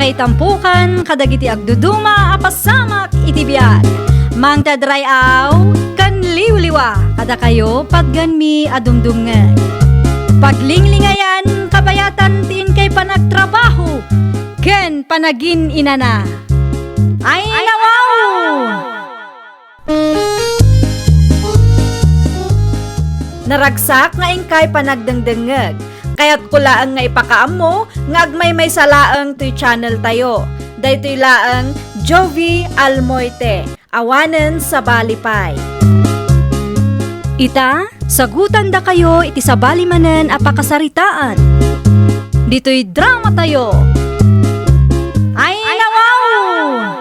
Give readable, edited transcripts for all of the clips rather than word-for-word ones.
kay tampukan, kadagiti agduduma, apasamak itibiyag. Mang tadray aw, kan liwliwa, kada kayo padganmi adumdumngay. Paglinglingayan, kabayatan tin kay panagtrabaho, ken panagin inana. Ay nawaw! Naragsak nga ingkay panagdengdengeg. Kaya't kulaang nga ipakaam mo, nga agmay salaang to'y channel tayo. Daytoy laang Jovi Almoite, awanen sa balipay. Ita, sagutan da kayo iti sa balimanen apakasaritaan. Dito'y drama tayo. Ay nawaw!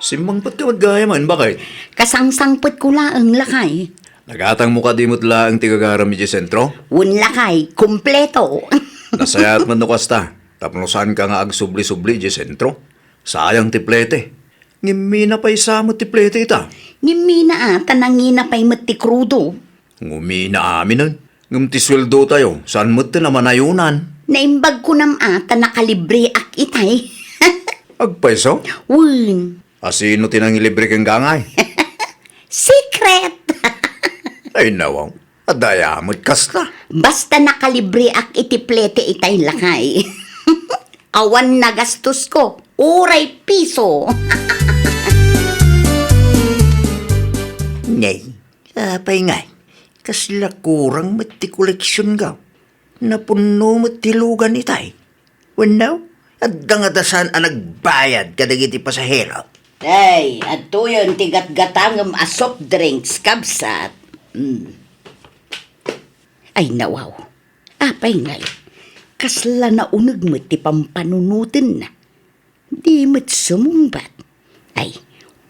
Simbang pat ka maggayaman, bakit? Kasangsangpot ko laang lakay. Nagatang mo ka di mo't laang tigagaram di sentro? Un lakay, kumpleto. Nasayat man no kasta. Tapnosan ka nga agsubli-subli di sentro. Sayang tiplete. Ngimina pa'y samot tiplete ita. Ngimina tanangina pa'y mati krudo. Ngumina amin nun. Ngumti sweldo tayo. Saan mo't naman ayunan? Naimbag ko nam nakalibre ak itay. Agpaiso? Un, Asino tinangilibre kang gangay? secret. Ay nawaw. Adayamot kasta. Basta nakalibre ak itiplete itay lakay. Awan na gastos ko, uray piso. Ngay, apay ngay, kasla kurang mati koleksyon ka. Napuno matilugan itay. Wanaw, at dangadasan ang nagbayad kadagiti pasahero. Ay, ato yun tigat-gatangam a soft drinks kabsat. Ay nawaw, apay ngay, kasla na unag mo ti pampanunutin na. Di mo't sumumbat. Ay,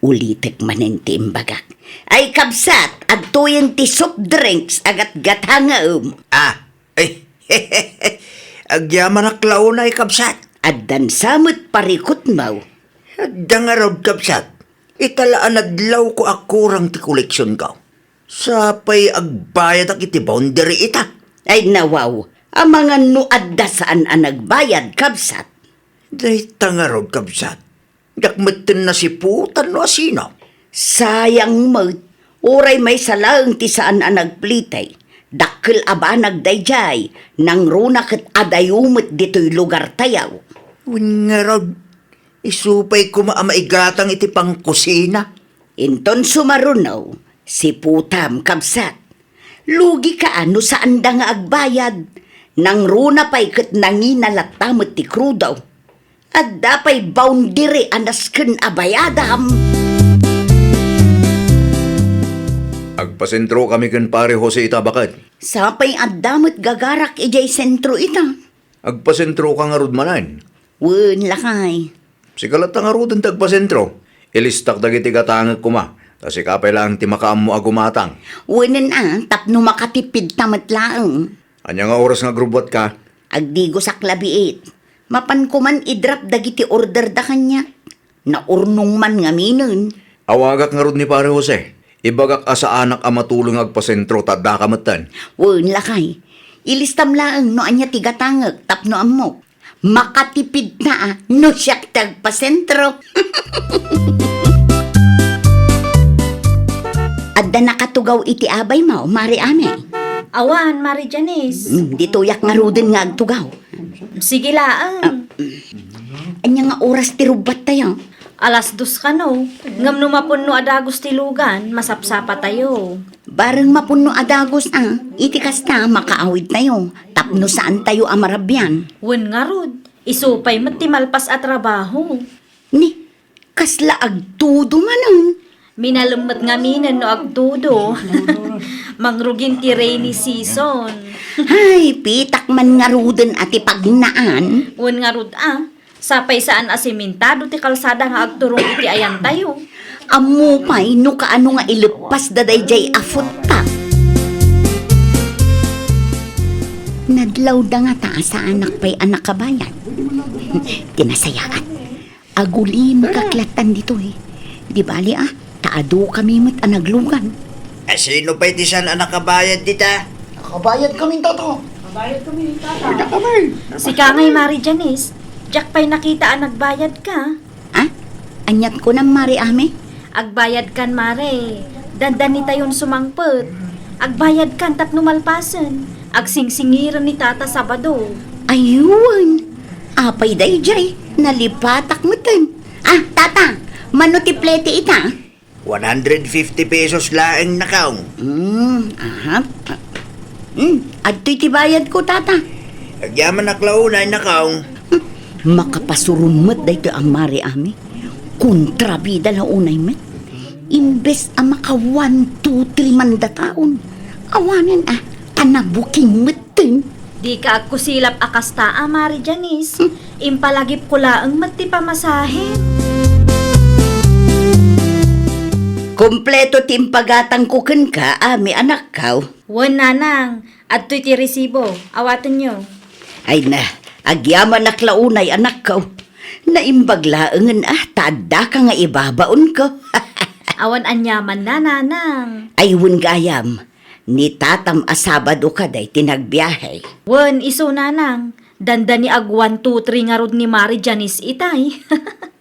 ulitek manin ti imbagak. Ay kabsat, ato yun ti soft drinks agat gatangam. Ay, agyaman na klaon ay kapsat. At dansamot parikot mo. At dangarod kapsat, italaan adlaw ko akurang ti koleksyon ka. Sapay agbayad ak iti boundary ita. Ay nawaw, ang mga nuadda saan ang nagbayad kabsat. Day tangarod kapsat. Dakmatin na si putan no asino. Sayang mo, oray may salaang ti saan ang nagplitay. Dakkel aba nagdayjay, nang runak at adayumot dito'y lugar tayaw. Wingarod, isupay ko maamaigatang iti pangkusina. Inton sumarunaw, si putam kabsat. Lugi ka ano saan da nga agbayad, nang runa pa'y kat nanginalat ti krudaw. At dapay boundary anasken abayadam. Agpasentro kami kan pare Jose ita bakit? Sapay adamot gagarak ijay sentro ita. Agpasentro ka nga rudmanan. Wen lakay. Sikalat nga rudin tagpasentro. Ilistak dagiti katangag kuma. Kasi kapay lang ti makaam mo agumatang. Wenen tapno makatipid tamat laang. Anya nga oras nga grubot ka? Agdigo sa klabiit. Mapan ko man idrap dagiti order da kanya. Naurnong man nga minun. Awagak nga rud ni pare Jose. Ibagak asa anak ang matulong agpasentro tadda kamatan. Wen lakay. Ilistam laang no anya tigatangag tapno amok. Makatipid na no siyak tagpasentro. Adda nakatugaw iti abay mo, Mari Ame. Awan, Mari Janice. Dito yak nga rudin nga agtugaw. Sige laang. Anya nga oras ti rubat tayo. 2:00 ka no. Ngam numapun no adagos tilugan, masapsapa tayo. Bareng mapuno adagos iti kasta makaawid tayo. Tapno saan tayo amarabyan. Wen nga rod, isupay matimalpas at trabaho. Ni, kasla agtudo manon. Minalumat nga minan no agtudo. Mangrugin ti rainy season. Ay, pitak man nga rudin ati pagnaan. Wen nga rod sapay saan asimintado ti kalsada nga agturong iti ayan tayo. Amo pa'y no kaano nga ilupas daday jay afot ta. Nadlaw da nga ta sa anak pa'y anak kabayan. Tinasayaan. Aguli makaklatan dito Di bali taado kami mo't anaglugan. Sino pa iti san anak kabayad dita? Nakabayad kaming tato. Si Kangay Mari Janice, Jack pa'y nakita ang nagbayad ka. Ah? Anyat ko ng Mari Ami? Agbayad kan mare. Dandan ni tayon sumangpet. Agbayad kan tapno malpasan. Agsingsingiran ni Tata Sabado. Ayun. Apay day jay. Nalipatak mo tin. Ah, tata. Manutiplete ita. 150 pesos laeng nakaw. Aha. Adto'y tibayad ko, tata. Agyaman naklaunay nakaw. Makapasurumot day ang Mari Ami. Kontrabida na unay met. Imbes ang maka 1, 2, 3 mandataon. Awanan tanabuking metin. Di ka agkusilap akasta Mari Janice. Impalagip ko laang mati pamasahe. Kompleto timpagatang kuken ka, Ami anak kaw. Wan nanang, at to'y ti resibo. Awatan nyo. Ay na, agyaman na klaunay anak kaw. Naimbaglaangan tada ka nga ibabaon ko. Awan anyaman na nanang. Aywun gayam, ni tatam asabado ka day tinagbiyahe. Wan iso nanang. Danda ni ag 1, 2, 3 nga rod ni Mari Janice itay.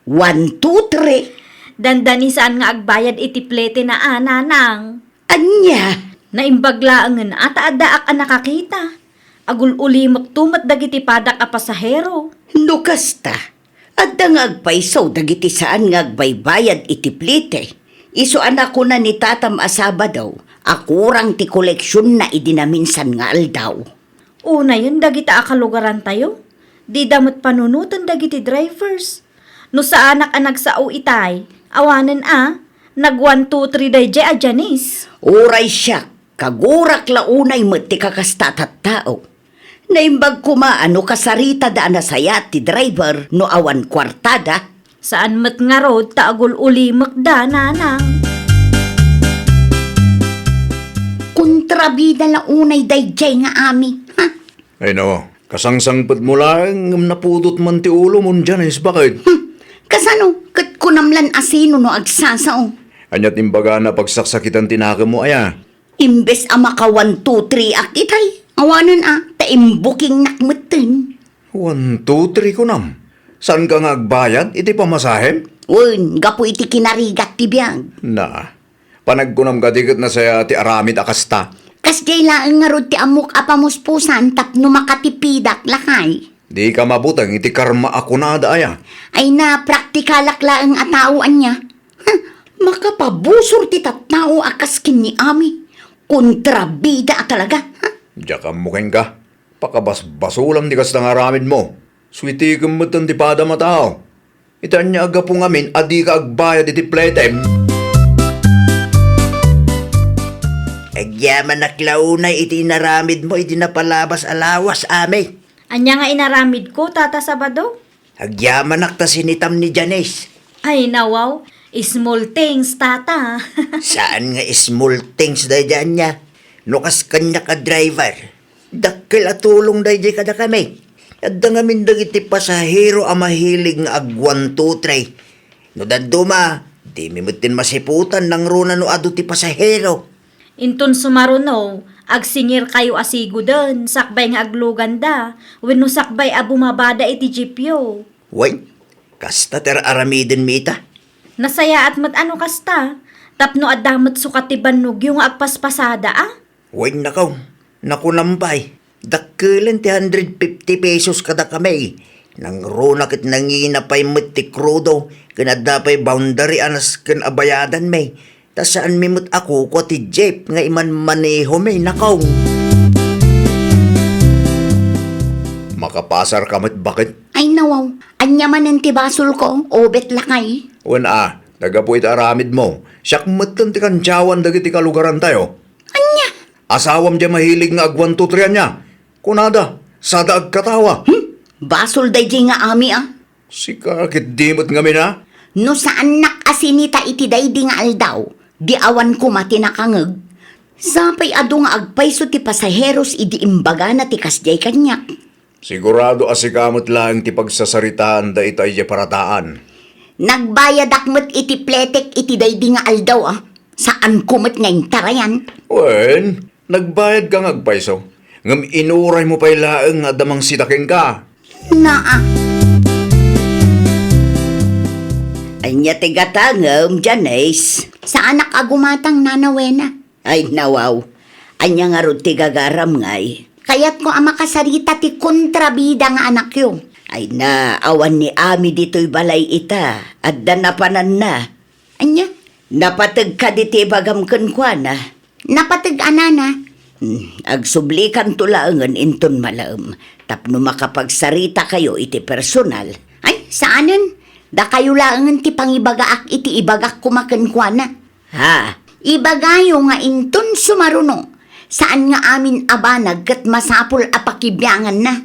1, 2, 3. Danda ni saan nga agbayad itiplete na nanang. Anya, Naimbaglaangan at adaak ang nakakita. Agul-ulimok tumat dagiti padak a pasahero. nukasta. At nga agpaisaw dagiti saan nga agbaybayad itiplite. Iso anak ko na ni tatam asaba daw. Akurang ti koleksyon na idinaminsan nga aldaw. Una yun dagita akalugaran tayo. Di damot panunutan dagiti drivers. No sa anak ang nagsao itay, awanan nag 1, 2, 3 day a Janice. Uray siya, kagurak launay mo ti kakastatat tao. Naimbag kumaano kasarita daan na saya ti driver no awan kwartada. Saan mat nga road taagul ulimak da nanang. Kontrabida launay dayjay nga ami. Ha? Ay no, kasangsangpet mo lang napudot man ti ulo mo Janice, bakit? Kasano, kat kunamlan asino no agsasao. Anyat imbaga na pagsaksakitan tinaka mo aya. Imbes maka 1, 2, 3 akitay. Awanan taimbuking nakmutin. 1, 2, 3 ko nam. Saan ka nga agbayad? Iti pamasahe? Un, gapo iti kinarigat ti biyag. Na, panagkunam kadigat na saya ti aramid akasta. Kas jay laang nga rod ti amok apamuspusan tapno makatipidak lakay. Di ka mabutang iti karma ako na aya. Ay na praktikalak laang atauan niya. Makapabusor ti tattao akas kini ami. Kontrabida talaga. Diya ka mukhang ka. Pakabasbasulam di kas ng aramid mo. Sweetie kumutan ti pada matao. Itan niya aga po ngamin adi ka agbayad iti pletem. Agyaman naklaunay iti naramid mo iti napalabas alawas ame. Anya nga inaramid ko, Tata Sabado? Agyaman nakta sinitam ni Janice. Ay nawaw, small things, Tata. Saan nga small things day dyan niya? Nukas kanya ka driver. Dakil at tulong day di kada kami. At dangamin dagiti pasahero ang mahilig nga ag 1, 2, 3. No daduma, di mimutin masiputan ng runa no adu ti pasahero. Inton sumaruno, agsingir kayo asigo den, sakbay nga agluganda, wenno sakbay a bumabada iti jipyo. Way, kasta ter aramidin mita. Nasaya at mat ano kasta, tapno adamot sukatiban yung agpaspasada Way nakaw, nakunampay. Dakilan ti 150 pesos kada kami. Nang runa kit nanginapay met ti krudo, kanadapay boundary anas kan abayadan may. Ta saan mimut ako ko ti jeep nga iman maneho may nakaw. Makapasar ka mat bakit? Ay nawaw, anya man ang tibasol ko, obet lakay. Wana, nagapo iti aramid mo. Siyak matan ti kantyawan dagiti kalugaran tayo. Anya? Asawam diya mahilig nga ag 1, 2, 3 anya. Kunada, sada agkatawa. Basol dayjay nga ami Si kakit dimot nga mina. No saan nakasinita iti daydi nga aldaw, di awan ko mati nakangag. Sapay ado nga agpayso ti pasaheros idi imbaga na ti kasjay kanyak. Sigurado asikamot lang ti pagsasaritaan da ita iya parataan. Nagbayad akmet iti pletek iti daydi nga aldaw Saan kumot ngayon tarayan? Wen, nagbayad ka nga agpaiso. Ngam inuray mo pa'y laeng nga damang sitaking ka. Naa. Anya tigatangam, Janice. Sa anak agumatang nanawena. Ay, nawaw. Anya nga ron tigagaram ngay. Kaya't ko ang makasarita ti kontrabida nga anak yo. Ay na, awan ni Ami dito'y balay ita. At danapanan na. Anya? Napatag ka diti bagam kwa na. Napatag anana. Agsublikan tulaangan inton malaam. Tapno makapagsarita kayo iti personal. Ay, saanan? Da kayo laangan ti pangibagaak iti ibagak kumakenkwana. Ha? Ibagayo nga inton sumaruno. Saan nga amin abanag kat masapul apakibyangan na.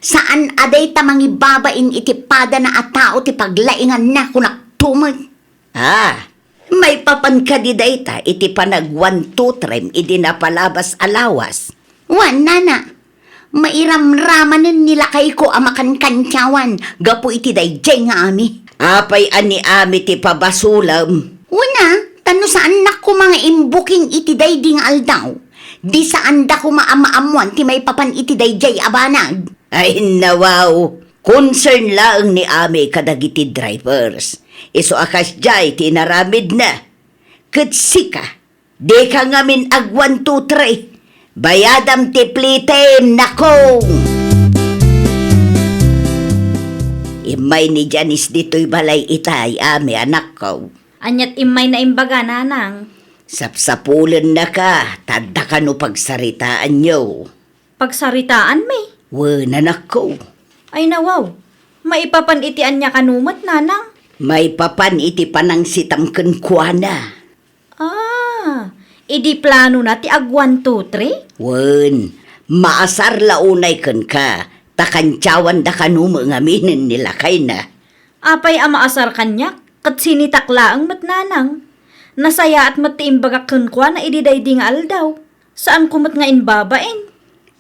Saan aday tamang ibabain iti pada na atao ti paglaingan na kunak tumag. Ha? May papan ka di dayta iti panag 1, 2, 3 idi napalabas alawas. Wan, nana. Mairamramanan nila kay ko amakan kantyawan. Gapo iti dayjay nga ami. Apay ani Ami ti pabasulam. Una, tano saan na ko mga imbuking iti daydi nga aldaw. Di saan da ko maamaamuan ti may papan iti dayjay abanag. Ay nawaw. Concern lang ni Ami kadagiti drivers. Iso akas jay tinaramid na. Katsika. Di ka ngamin ag 1, 2, 3. Bayadam ti plitem nako. Imay ni Janice dito'y balay itay, Ami anak ko. Anyat imay na imbaga, nanang. Sapsapulan na ka, tanda ka no pagsaritaan nyo. Pagsaritaan, may. Wan anak ko. Ay nawaw, maipapan itian niya kanumat, nanang. May papan iti panang sitamken kuana. Ah, idi plano na ti ag 1, 2, 3? Wan, maasar launay ken ka. Takantyawan da kanuma ngaminin nila kay na. Apay amaasar kanyak, kat sinitakla ang matnanang. Nasaya at matiimbagak kwa na ididaydi nga aldaw. Saan kumot nga inbabain?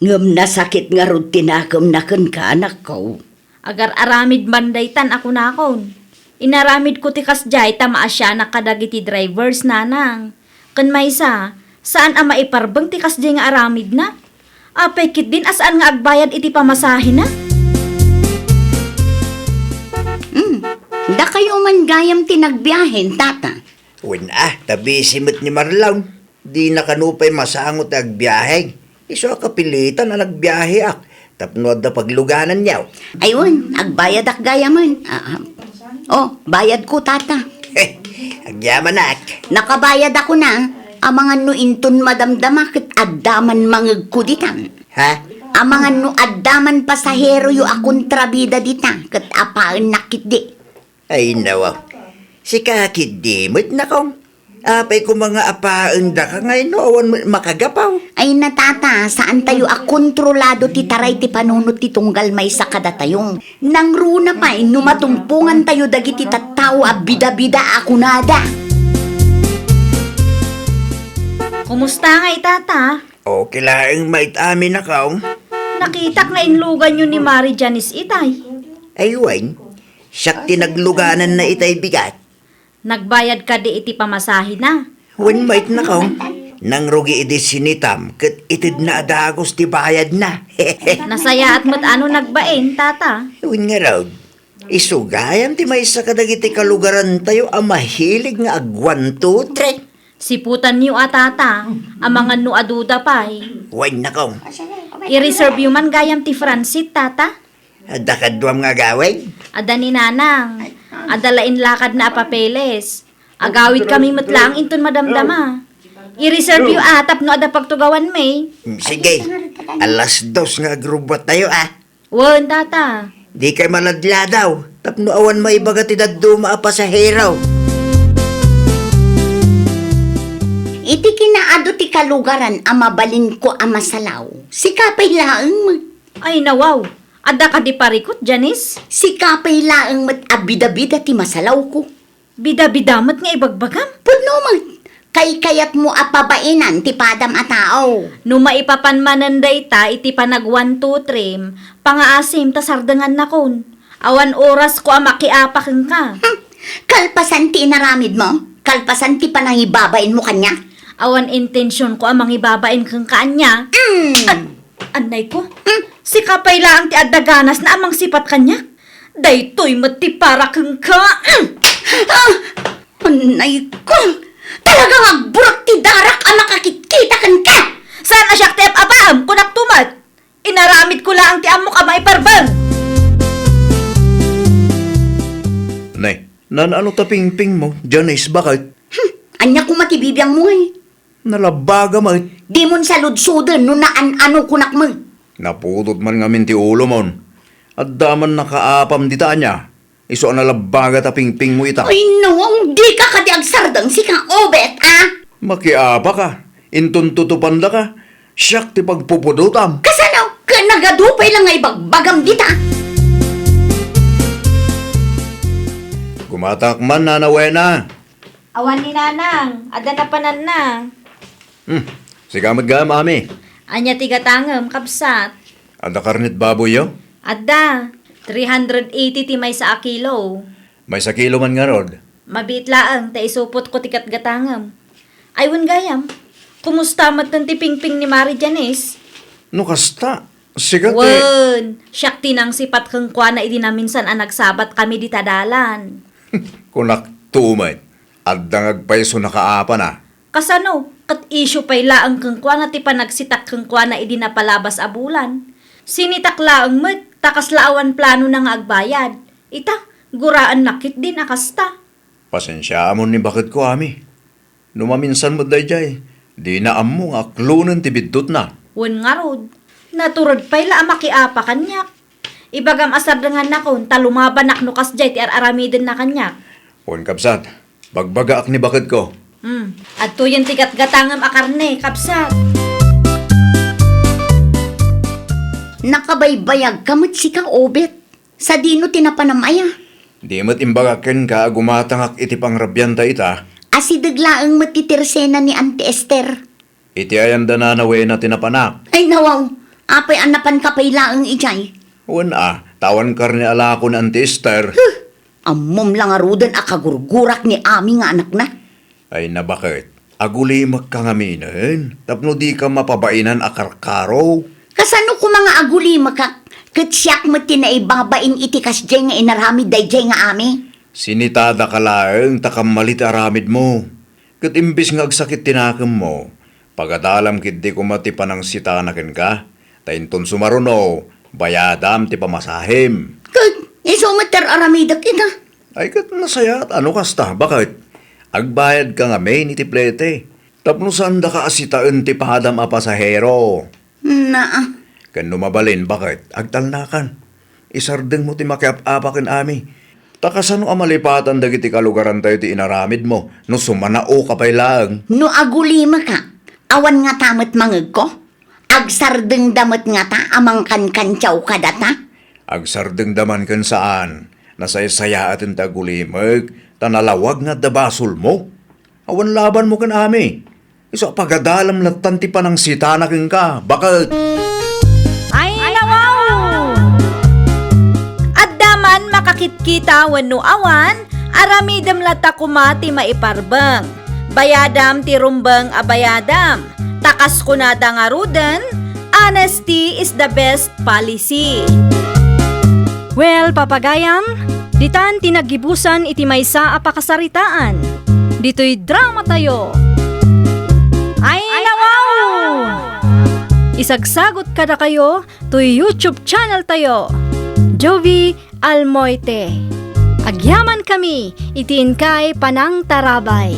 Ngam nasakit nga ron tinakam na ken ka anak ko. Agar aramid bandaytan ako nakon. Inaramid ko ti kasjay ta maasya na kadagiti drivers, nanang. Kan maysa, saan ang maiparbang ti kasjay nga aramid na? Apay kit din asaan nga agbayad iti pamasahe na? Da kayo man gayam tinagbiyahin, tata. Wen tabi simot ni Marlaw. Di nakanupay masangot agbiyahe. Iso kapilitan na nagbiyahe ak. Tapno da pagluganan niyaw. Ayun, agbayad ak gayaman. Oh, bayad ko, tata. Agyaman ak. Nakabayad ako na. Amangan no inton madamdama ket addaman mangeg kuditan. Ha? Amangan no addaman pasahero yu akong trabida dita ket apaan nakit di. Ay nawa. Si kakid di mo't nakong. Apay ko mga apaan da ka ngayon no awan mo makagapaw. Ay natata, saan tayo kontrolado ti taray ti panunot ti tunggal may sa kada tayong. Nang runa pa, numatumpungan tayo dagiti tattao a bida-bida ako nada. Kumusta nga itata? Okay lang mait amin na kaong. Nakita nga inlugan yun ni Mari Janice itay. Ay wain. Siyak tinagluganan na itay bigat. Nagbayad ka di iti pamasahe na. Wen mait na kaong. Nang rugi iti sinitam ket itid na adagos ti bayad na. Nasaya at ano nagbain, tata. Wen nga raw. Isugayan ti may sa kadagiti kalugaran tayo ang mahilig nga ag 1, 2, 3. Siputan niyo atata, amangan no aduda pay. Wen na kaong. I-reserve yu man gayam ti Francis, tata. Adakadwam nga gawin. Ada ni nanang, adalain lakad na apapeles. Agawid kami matlang inton madamdama. I-reserve yu atap no ada pagtugawan may. Sige. 2:00 nga grubat tayo Wan, tata. Di kay maladla daw. Tapno awan maibaga ti daddo maapasaheraw. Iti kinaado ti kalugaran amabalin ko amasalaw. Si kapay laeng Ay nawaw, ada ka di parikot, Janice? si kapay laeng mat abida-bida ti masalaw ko. Bida-bidamat nga ibagbagam. Pudno mag kay kayat mo apabainan ti padam a tao. No maipapanmanan dayta iti panag 1, 2, 3, pangaasim ta sardangan na kon. Awan oras ko amakiapakin ka. Kalpasan ti inaramid mo? Kalpasan ti panangibabain mo kanya? Awan intensyon ko amang ibabain kang kaanya. Anay ko, si kapay lang ti adaganas na amang sipat kanya. Daytoy mati para kang ka. Anay ko! Talagang agburak ti darak ang makakikita kan ka! Saan asyak ti abam kunak tumat? Inaramid ko lang ti amo ka maiparbang. Nay, ano taping-ping mo? Janice, bakit? Anya ko matibibiyang mo eh. Nalabaga mo. Di mon sa ludsudan no ano kunak mo. Napudot man nga ti ulo mon. At daman nakaapam di niya. Iso ang nalabaga taping-ping mo ita. Ay no, di ka kadiag sardang si kang obet, ah! Makiapa ka. Intuntutupan da ka. Siyak ti pagpupudutam. Kasano, ka nagadupay lang ay bagbagam dita. Gumatakman na nawena. Awan ni nanang, ada na panan na. Sigamad ga, mami. Anya tigatangem kapsat. Ada karnit baboy yo? Adda, 380 ti may sa akilo. May sa kilo man nga rod. Mabit laang, ta isupot ko tikat gatangam. Aywan gayam, kumusta mat ng tipingping ni Mari Janice? No kasta. Sigat eh. Wen, siyak tinang sipat kang kwa na idi na minsan ang nagsabat kami di tadalan. Kunak tumay. At dangagpaiso nakaapa na. Kasano, kat issue pay laang kang kwa na ti panagsitak kang kwa na idi na palabas a bulan. Sinitak laang met, takas laawan plano na nga agbayad. Ita, guraan nakit din akasta. Pasensya mo ni bakit ko, ami. Numaminsan mo dayjay. Di na amo nga klunan ti bidot na. Wen nga rod, naturod pay la makiapa kanyak. Ibagam asar dengan nakon, talumaban naknukas jay ti aramiden na kanyak. Pon kapsat, bagbagaak ni bakit ko. At to yung tigat gatangam akarne, kapsat. Nakabaybayag kamot si kang obet. Sa dino tinapanamaya. Di mo't imbagakin ka gumatangak iti pangrabyan ta ita. Asidaglaang matitirsena ni Auntie Esther. Iti ayan da na nawena tinapanak. Ay nawaw, apay anapan kapay laang ijay. Wana, tawan karni ala ko na anti-Esther. Amom lang arudan akagurgurak ni aming nga anak na. Ay na bakit? Aguli magkangaminan. Tapno di ka mapabainan akarkaro. Kasano ko mga aguli makak, katsyak mo tinaibabain itikas dyan nga inaramid day dyan nga ami. Sinitada ka laeng takamalit aramid mo. Kat imbis nga agsakit tinakam mo. Pagadalam kit di kumatipan ng sitanakin ka. Tainton sumaruno, bayadam ti pamasahim. Kag, iso mater aramida kita. Ay kat nasayat, ano kasta? Bakit? Agbayad ka nga may ni tiplete. Tapno saan da ka asitaan ti padam a pasahero. Na, Kan lumabalin, bakit? Agtalnakan. Isardeng mo ti makiap-apakin ami. Takasano amalipatan dagiti kalugaran tayo ti inaramid mo. No sumanao ka pa'y laang. no aguli maka, awan nga tamat mangag ko. Agsardeng damat nga ta, amang kan-kansyaw ka data. Agsardeng daman kan saan. Nasaysaya atin tagulimag. Tanalawag nga dabasol mo. Awan laban mo kan ami. Iso pagadalam latan ti panang sitanakin ka. Bakit? Ay, nawaw! At daman makakitkita wenno awan, aramidam lata kumati maiparbang. Bayadam ti rumbang abayadam. Takas kunada nga rudan, honesty is the best policy. Well, papagayam, ditan tinagibusan iti maysa a pakasaritaan. Dito'y drama tayo. Ay, nawaw! Isagsagot kada kayo to YouTube channel tayo. Jovi Almoite. Agyaman kami, itiin kay Panang Tarabay.